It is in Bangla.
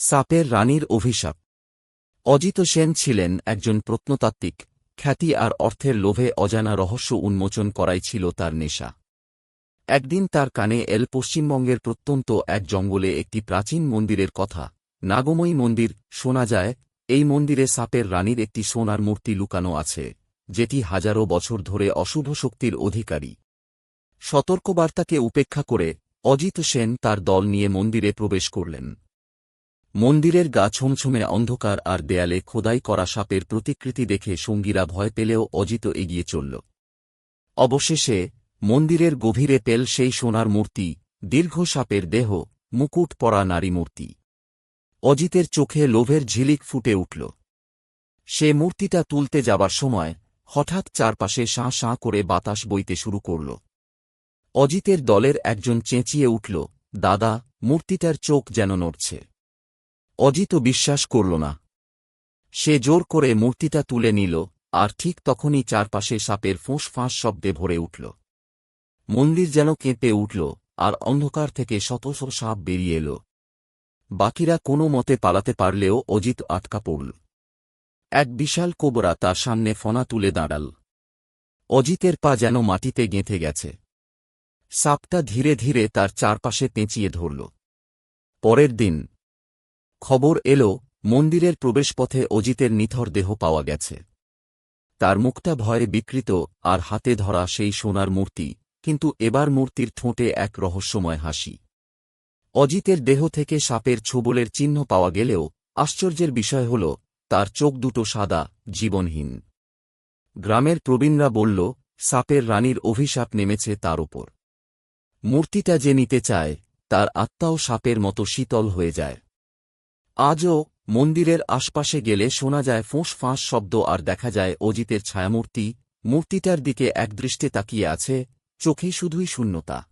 সাপের রানীর অভিশাপ। অজিত সেন ছিলেন একজন প্রত্নতাত্ত্বিক। খ্যাতি আর অর্থের লোভে অজানা রহস্য উন্মোচন করাই ছিল তার নেশা। একদিন তার কানে এল পশ্চিমবঙ্গের প্রত্যন্ত এক জঙ্গলে একটি প্রাচীন মন্দিরের কথা। নাগময়ী মন্দির। শোনা যায়, এই মন্দিরে সাপের রানীর একটি সোনার মূর্তি লুকানো আছে, যেটি হাজারো বছর ধরে অশুভ শক্তির অধিকারী। সতর্কবার্তাকে উপেক্ষা করে অজিত সেন তার দল নিয়ে মন্দিরে প্রবেশ করলেন। মন্দিরের গা ছমছমে অন্ধকার আর দেয়ালে খোদাই করা সাপের প্রতিকৃতি দেখে সঙ্গীরা ভয় পেলেও অজিত এগিয়ে চলল। অবশেষে মন্দিরের গভীরে পেল সেই সোনার মূর্তি, দীর্ঘ সাপের দেহ, মুকুট পরা নারী মূর্তি। অজিতের চোখে লোভের ঝিলিক ফুটে উঠল। সে মূর্তিটা তুলতে যাবার সময় হঠাৎ চারপাশে শাঁ শাঁ করে বাতাস বইতে শুরু করল। অজিতের দলের একজন চেঁচিয়ে উঠল, দাদা, মূর্তিটার চোখ যেন নড়ছে। অজিত বিশ্বাস করল না। সে জোর করে মূর্তিটা তুলে নিল, আর ঠিক তখনই চারপাশে সাপের ফোঁস-ফাঁস শব্দে ভরে উঠল। মন্দির যেন কেঁপে উঠল, আর অন্ধকার থেকে শত শত সাপ বেরিয়ে এল। বাকিরা কোনো মতে পালাতে পারলেও অজিত আটকা পড়ল। এক বিশাল কোবরা তার সামনে ফনা তুলে দাঁড়াল। অজিতের পা যেন মাটিতে গেঁথে গেছে। সাপটা ধীরে ধীরে তার চারপাশে পেঁচিয়ে ধরল। পরের দিন খবর এল, মন্দিরের প্রবেশপথে অজিতের নিথর দেহ পাওয়া গেছে। তার মুখটা ভয়ে বিকৃত, আর হাতে ধরা সেই সোনার মূর্তি, কিন্তু এবার মূর্তির ঠোঁটে এক রহস্যময় হাসি। অজিতের দেহ থেকে সাপের ছোবলের চিহ্ন পাওয়া গেলেও আশ্চর্যের বিষয় হল, তার চোখ দুটো সাদা, জীবনহীন। গ্রামের প্রবীণরা বলল, সাপের রানীর অভিশাপ নেমেছে তার ওপর। মূর্তিটা যে নিতে চায়, তার আত্মাও সাপের মতো শীতল হয়ে যায়। আজও মন্দিরের আশপাশে গেলে শোনা যায় ফোঁস-ফাঁস শব্দ আর দেখা যায় অজিতের ছায়ামূর্তি। মূর্তিটার দিকে একদৃষ্টে তাকিয়ে আছে, চোখে শুধুই শূন্যতা।